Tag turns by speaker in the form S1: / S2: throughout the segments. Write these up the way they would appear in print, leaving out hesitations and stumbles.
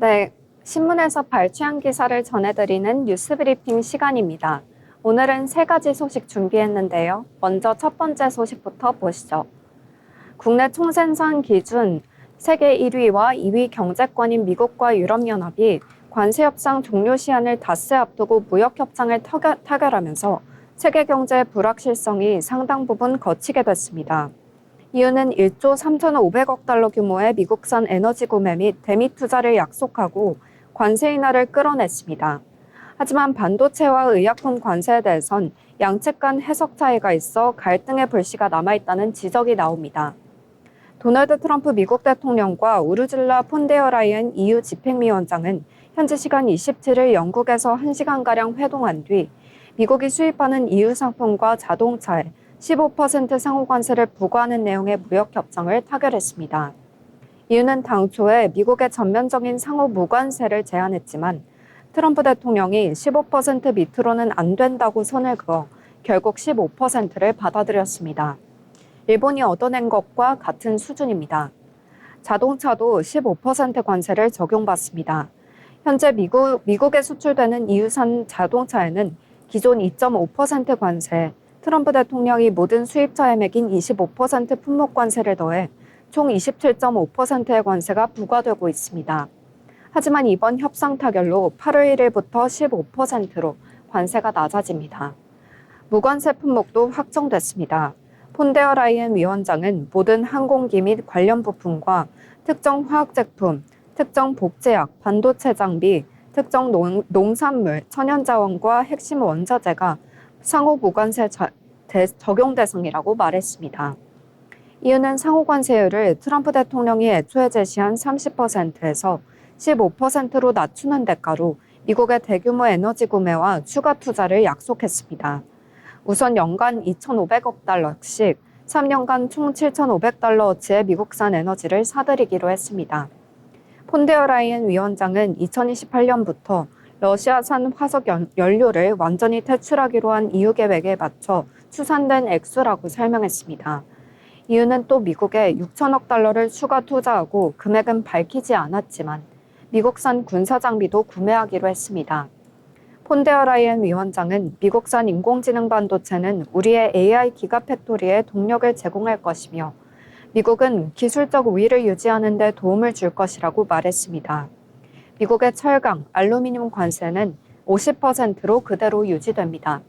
S1: 네, 신문에서 발췌한 기사를 전해드리는 뉴스 브리핑 시간입니다. 오늘은 세 가지 소식 준비했는데요. 먼저 첫 번째 소식부터 보시죠. 국내 총생산 기준 세계 1위와 2위 경제권인 미국과 유럽연합이 관세 협상 종료 시한을 닷새 앞두고 무역 협상을 타결하면서 세계 경제의 불확실성이 상당 부분 걷히게 됐습니다. 이유는 1조 3,500억 달러 규모의 미국산 에너지 구매 및 대미 투자를 약속하고 관세 인하를 끌어냈습니다. 하지만 반도체와 의약품 관세에 대해선 양측 간 해석 차이가 있어 갈등의 불씨가 남아있다는 지적이 나옵니다. 도널드 트럼프 미국 대통령과 우르줄라 폰데어라이엔 EU 집행위원장은 현지 시간 27일 영국에서 1시간가량 회동한 뒤 미국이 수입하는 EU 상품과 자동차에 15% 상호 관세를 부과하는 내용의 무역 협정을 타결했습니다. 이유는 당초에 미국의 전면적인 상호 무관세를 제안했지만 트럼프 대통령이 15% 밑으로는 안 된다고 선을 그어 결국 15%를 받아들였습니다. 일본이 얻어낸 것과 같은 수준입니다. 자동차도 15% 관세를 적용받습니다. 현재 미국에 수출되는 EU산 자동차에는 기존 2.5% 관세, 트럼프 대통령이 모든 수입차에 매긴 25% 품목 관세를 더해 총 27.5%의 관세가 부과되고 있습니다. 하지만 이번 협상 타결로 8월 1일부터 15%로 관세가 낮아집니다. 무관세 품목도 확정됐습니다. 폰데어라이엔 위원장은 모든 항공기 및 관련 부품과 특정 화학제품, 특정 복제약, 반도체 장비, 특정 농산물, 천연자원과 핵심 원자재가 상호 무관세 적용 대상이라고 말했습니다. 이유는 상호 관세율을 트럼프 대통령이 애초에 제시한 30%에서 15%로 낮추는 대가로 미국의 대규모 에너지 구매와 추가 투자를 약속했습니다. 우선 연간 2,500억 달러씩 3년간 총 7,500달러어치의 미국산 에너지를 사들이기로 했습니다. 폰데어라이엔 위원장은 2028년부터 러시아산 화석 연료를 완전히 퇴출하기로 한 EU 계획에 맞춰 추산된 액수라고 설명했습니다. 이유는 또 미국에 6천억 달러를 추가 투자하고 금액은 밝히지 않았지만 미국산 군사 장비도 구매하기로 했습니다. 폰데어라이엔 위원장은 미국산 인공지능 반도체는 우리의 AI 기가팩토리에 동력을 제공할 것이며 미국은 기술적 우위를 유지하는 데 도움을 줄 것이라고 말했습니다. 미국의 철강, 알루미늄 관세는 50%로 그대로 유지됩니다.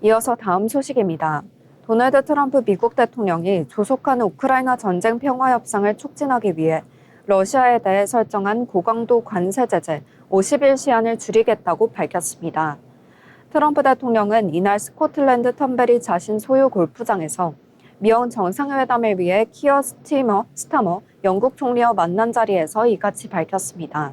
S1: 이어서 다음 소식입니다. 도널드 트럼프 미국 대통령이 조속한 우크라이나 전쟁 평화 협상을 촉진하기 위해 러시아에 대해 설정한 고강도 관세 제재 50일 시한을 줄이겠다고 밝혔습니다. 트럼프 대통령은 이날 스코틀랜드 턴베리 자신 소유 골프장에서 미영 정상회담을 위해 키어 스타머 영국 총리와 만난 자리에서 이같이 밝혔습니다.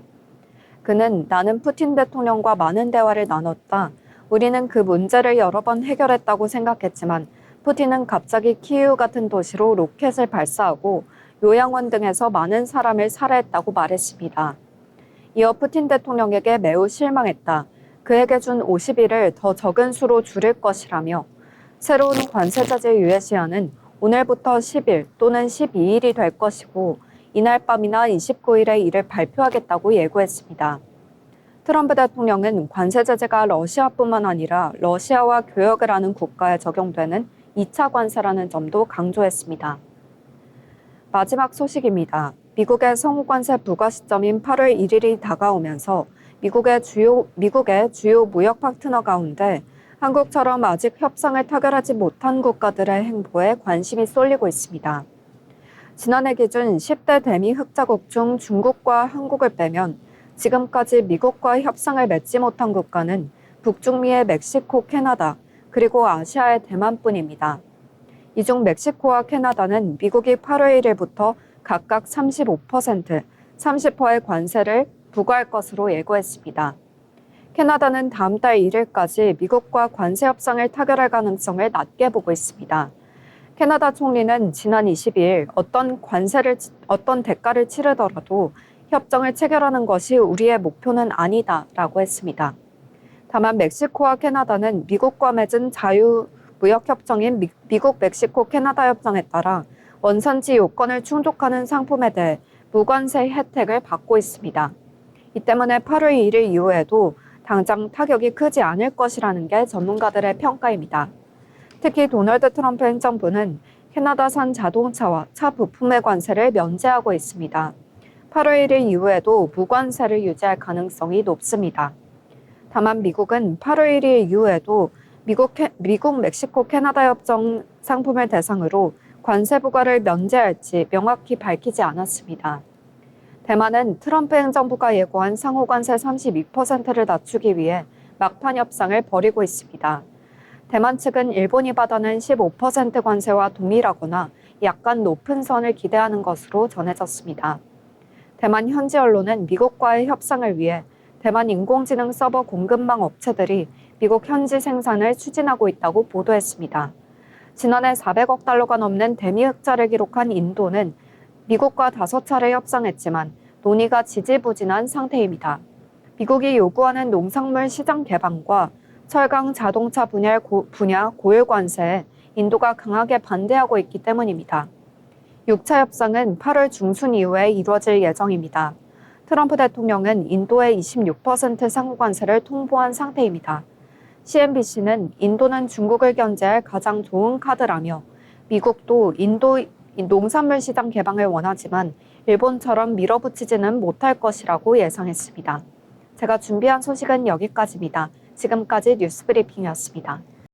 S1: 그는 나는 푸틴 대통령과 많은 대화를 나눴다. 우리는 그 문제를 여러 번 해결했다고 생각했지만 푸틴은 갑자기 키이우 같은 도시로 로켓을 발사하고 요양원 등에서 많은 사람을 살해했다고 말했습니다. 이어 푸틴 대통령에게 매우 실망했다. 그에게 준 50일을 더 적은 수로 줄일 것이라며 새로운 관세 제재 유예 시한은 오늘부터 10일 또는 12일이 될 것이고 이날 밤이나 29일에 이를 발표하겠다고 예고했습니다. 트럼프 대통령은 관세 제재가 러시아뿐만 아니라 러시아와 교역을 하는 국가에 적용되는 2차 관세라는 점도 강조했습니다. 마지막 소식입니다. 미국의 상호관세 부과 시점인 8월 1일이 다가오면서 미국의 주요 무역 파트너 가운데 한국처럼 아직 협상을 타결하지 못한 국가들의 행보에 관심이 쏠리고 있습니다. 지난해 기준 10대 대미 흑자국 중 중국과 한국을 빼면 지금까지 미국과 협상을 맺지 못한 국가는 북중미의 멕시코, 캐나다, 그리고 아시아의 대만뿐입니다. 이 중 멕시코와 캐나다는 미국이 8월 1일부터 각각 35%, 30%의 관세를 부과할 것으로 예고했습니다. 캐나다는 다음 달 1일까지 미국과 관세 협상을 타결할 가능성을 낮게 보고 있습니다. 캐나다 총리는 지난 22일 어떤 대가를 치르더라도 협정을 체결하는 것이 우리의 목표는 아니다라고 했습니다. 다만 멕시코와 캐나다는 미국과 맺은 자유무역협정인 미국 멕시코 캐나다 협정에 따라 원산지 요건을 충족하는 상품에 대해 무관세 혜택을 받고 있습니다. 이 때문에 8월 1일 이후에도 당장 타격이 크지 않을 것이라는 게 전문가들의 평가입니다. 특히 도널드 트럼프 행정부는 캐나다산 자동차와 차 부품의 관세를 면제하고 있습니다. 8월 1일 이후에도 무관세를 유지할 가능성이 높습니다. 다만 미국은 8월 1일 이후에도 미국 멕시코 캐나다 협정 상품을 대상으로 관세 부과를 면제할지 명확히 밝히지 않았습니다. 대만은 트럼프 행정부가 예고한 상호 관세 32%를 낮추기 위해 막판 협상을 벌이고 있습니다. 대만 측은 일본이 받아낸 15% 관세와 동일하거나 약간 높은 선을 기대하는 것으로 전해졌습니다. 대만 현지 언론은 미국과의 협상을 위해 대만 인공지능 서버 공급망 업체들이 미국 현지 생산을 추진하고 있다고 보도했습니다. 지난해 400억 달러가 넘는 대미 흑자를 기록한 인도는 미국과 5차례 협상했지만 논의가 지지부진한 상태입니다. 미국이 요구하는 농산물 시장 개방과 철강 자동차 분야 고율 관세에 인도가 강하게 반대하고 있기 때문입니다. 6차 협상은 8월 중순 이후에 이루어질 예정입니다. 트럼프 대통령은 인도의 26% 상호 관세를 통보한 상태입니다. CNBC는 인도는 중국을 견제할 가장 좋은 카드라며 미국도 인도 농산물 시장 개방을 원하지만 일본처럼 밀어붙이지는 못할 것이라고 예상했습니다. 제가 준비한 소식은 여기까지입니다. 지금까지 뉴스브리핑이었습니다.